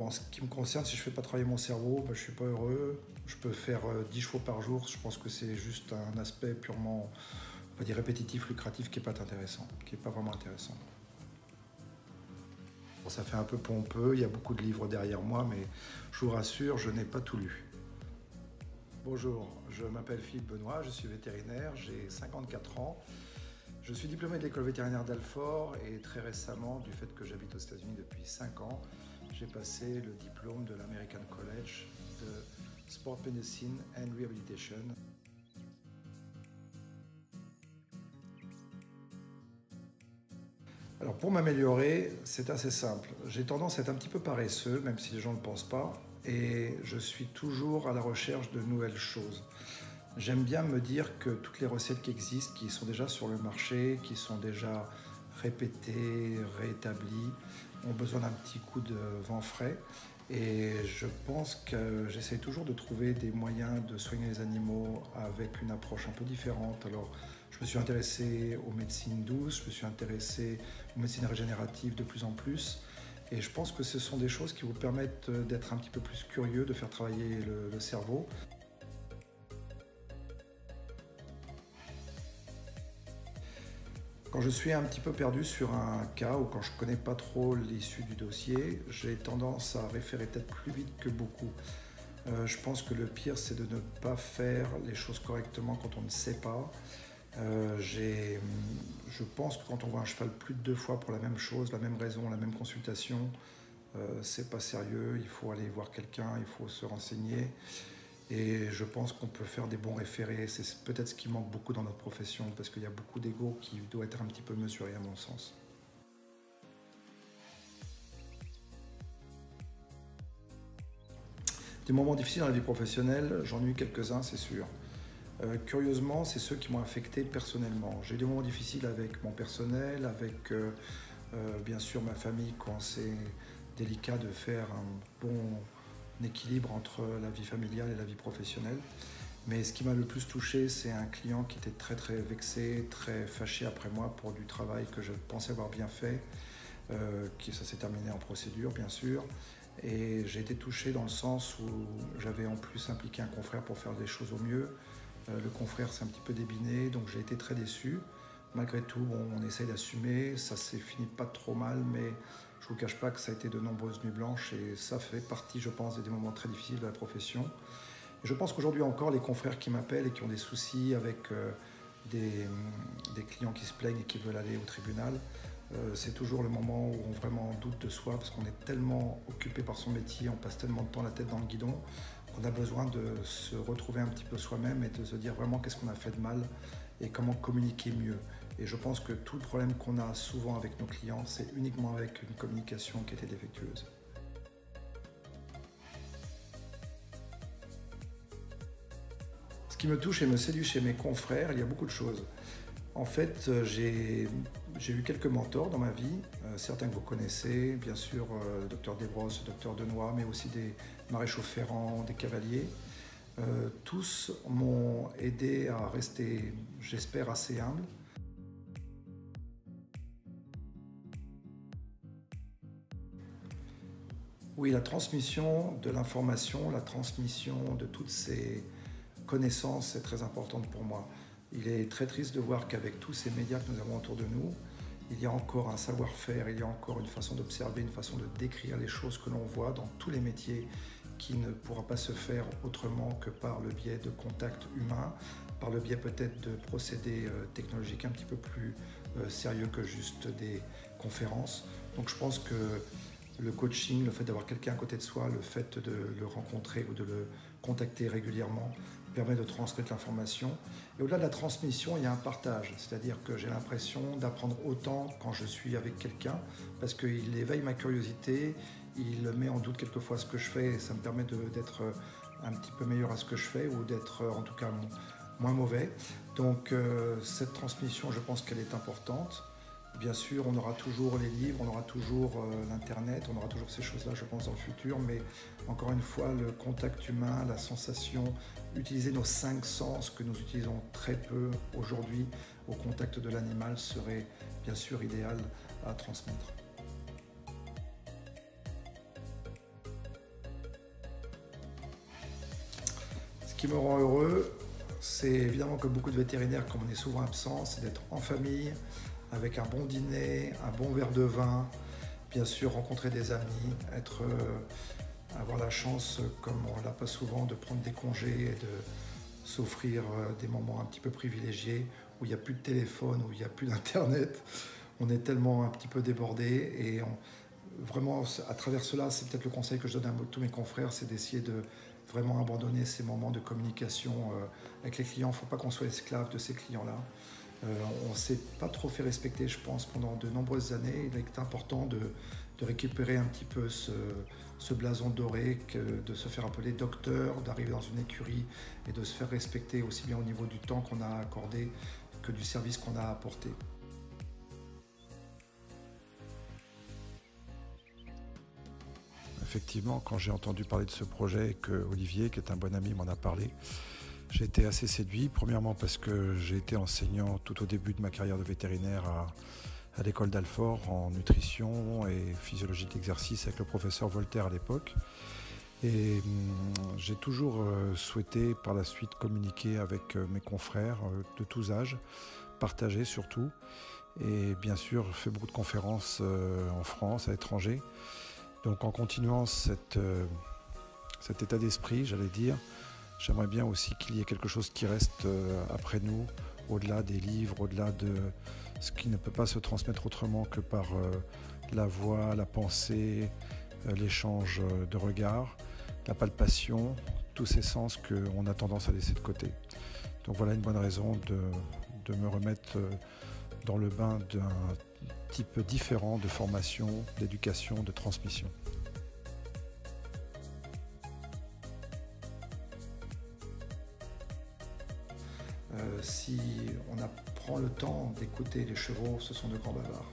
En ce qui me concerne, si je ne fais pas travailler mon cerveau, je ne suis pas heureux. Je peux faire 10 chevaux par jour. Je pense que c'est juste un aspect purement, on va dire, répétitif, lucratif, qui n'est pas intéressant, qui n'est pas vraiment intéressant. Bon, ça fait un peu pompeux, il y a beaucoup de livres derrière moi, mais je vous rassure, je n'ai pas tout lu. Bonjour, je m'appelle Philippe Benoît, je suis vétérinaire, j'ai 54 ans. Je suis diplômé de l'école vétérinaire d'Alfort et très récemment, du fait que j'habite aux États-Unis depuis 5 ans, j'ai passé le diplôme de l'American College de Sport Medicine and Rehabilitation. Alors pour m'améliorer, c'est assez simple. J'ai tendance à être un petit peu paresseux, même si les gens ne le pensent pas, et je suis toujours à la recherche de nouvelles choses. J'aime bien me dire que toutes les recettes qui existent, qui sont déjà sur le marché, qui sont déjà répétées, réétablies, ont besoin d'un petit coup de vent frais. Et je pense que j'essaie toujours de trouver des moyens de soigner les animaux avec une approche un peu différente. Alors, je me suis intéressé aux médecines douces, je me suis intéressé aux médecines régénératives de plus en plus. Et je pense que ce sont des choses qui vous permettent d'être un petit peu plus curieux, de faire travailler le cerveau. Quand je suis un petit peu perdu sur un cas ou quand je ne connais pas trop l'issue du dossier, j'ai tendance à référer peut-être plus vite que beaucoup. Je pense que le pire, c'est de ne pas faire les choses correctement quand on ne sait pas. Je pense que quand on voit un cheval plus de 2 fois pour la même chose, la même raison, la même consultation, c'est pas sérieux, il faut aller voir quelqu'un, il faut se renseigner. Et je pense qu'on peut faire des bons référés. C'est peut-être ce qui manque beaucoup dans notre profession, parce qu'il y a beaucoup d'ego qui doit être un petit peu mesuré à mon sens. Des moments difficiles dans la vie professionnelle, j'en ai eu quelques-uns, c'est sûr. Curieusement, c'est ceux qui m'ont affecté personnellement. J'ai eu des moments difficiles avec mon personnel, avec bien sûr ma famille, quand c'est délicat de faire un bon équilibre entre la vie familiale et la vie professionnelle. Mais ce qui m'a le plus touché, c'est un client qui était très vexé, très fâché après moi pour du travail que je pensais avoir bien fait. Ça s'est terminé en procédure, bien sûr. Et j'ai été touché dans le sens où j'avais en plus impliqué un confrère pour faire les choses au mieux. Le confrère s'est un petit peu débiné, donc j'ai été très déçu. Malgré tout, bon, on essaye d'assumer, ça s'est fini pas trop mal, mais je ne vous cache pas que ça a été de nombreuses nuits blanches et ça fait partie, je pense, des moments très difficiles de la profession. Et je pense qu'aujourd'hui encore, les confrères qui m'appellent et qui ont des soucis avec des clients qui se plaignent et qui veulent aller au tribunal, c'est toujours le moment où on vraiment doute de soi parce qu'on est tellement occupé par son métier, on passe tellement de temps la tête dans le guidon qu'on a besoin de se retrouver un petit peu soi-même et de se dire vraiment qu'est-ce qu'on a fait de mal et comment communiquer mieux. Et je pense que tout le problème qu'on a souvent avec nos clients, c'est uniquement avec une communication qui était défectueuse. Ce qui me touche et me séduit chez mes confrères, il y a beaucoup de choses. En fait, j'ai eu quelques mentors dans ma vie, certains que vous connaissez, bien sûr le docteur Desbrosses, le docteur Denoy, mais aussi des maréchaux Ferrand, des cavaliers. Tous m'ont aidé à rester, j'espère, assez humble. Oui, la transmission de l'information, la transmission de toutes ces connaissances est très importante pour moi. Il est très triste de voir qu'avec tous ces médias que nous avons autour de nous, il y a encore un savoir-faire, il y a encore une façon d'observer, une façon de décrire les choses que l'on voit dans tous les métiers qui ne pourra pas se faire autrement que par le biais de contacts humains, par le biais peut-être de procédés technologiques un petit peu plus sérieux que juste des conférences. Donc je pense que le coaching, le fait d'avoir quelqu'un à côté de soi, le fait de le rencontrer ou de le contacter régulièrement permet de transmettre l'information. Et au-delà de la transmission, il y a un partage. C'est-à-dire que j'ai l'impression d'apprendre autant quand je suis avec quelqu'un parce qu'il éveille ma curiosité, il met en doute quelquefois ce que je fais et ça me permet d'être un petit peu meilleur à ce que je fais ou d'être en tout cas moins mauvais. Donc cette transmission, je pense qu'elle est importante. Bien sûr, on aura toujours les livres, on aura toujours l'Internet, on aura toujours ces choses-là, je pense, dans le futur. Mais encore une fois, le contact humain, la sensation, utiliser nos 5 sens que nous utilisons très peu aujourd'hui au contact de l'animal serait bien sûr idéal à transmettre. qui me rend heureux, c'est évidemment que beaucoup de vétérinaires, comme on est souvent absent, c'est d'être en famille, avec un bon dîner, un bon verre de vin, bien sûr rencontrer des amis, avoir la chance, comme on l'a pas souvent, de prendre des congés et de s'offrir des moments un petit peu privilégiés où il n'y a plus de téléphone, où il n'y a plus d'internet. On est tellement un petit peu débordé et vraiment à travers cela, c'est peut-être le conseil que je donne à tous mes confrères, c'est d'essayer de vraiment abandonner ces moments de communication avec les clients. Il ne faut pas qu'on soit esclave de ces clients-là. On ne s'est pas trop fait respecter, je pense, pendant de nombreuses années. Il est important de récupérer un petit peu ce blason doré, de se faire appeler docteur, d'arriver dans une écurie et de se faire respecter aussi bien au niveau du temps qu'on a accordé que du service qu'on a apporté. Effectivement, quand j'ai entendu parler de ce projet et que Olivier, qui est un bon ami, m'en a parlé, j'ai été assez séduit. Premièrement parce que j'ai été enseignant tout au début de ma carrière de vétérinaire à l'école d'Alfort en nutrition et physiologie d'exercice avec le professeur Voltaire à l'époque. Et j'ai toujours souhaité par la suite communiquer avec mes confrères de tous âges, partager surtout. Et bien sûr, fait beaucoup de conférences en France, à l'étranger. Donc en continuant cet état d'esprit, j'allais dire, j'aimerais bien aussi qu'il y ait quelque chose qui reste après nous, au-delà des livres, au-delà de ce qui ne peut pas se transmettre autrement que par la voix, la pensée, l'échange de regards, la palpation, tous ces sens qu'on a tendance à laisser de côté. Donc voilà une bonne raison de me remettre dans le bain d'un type différent de formation, d'éducation, de transmission. Si on prend le temps d'écouter les chevaux, ce sont de grands bavards.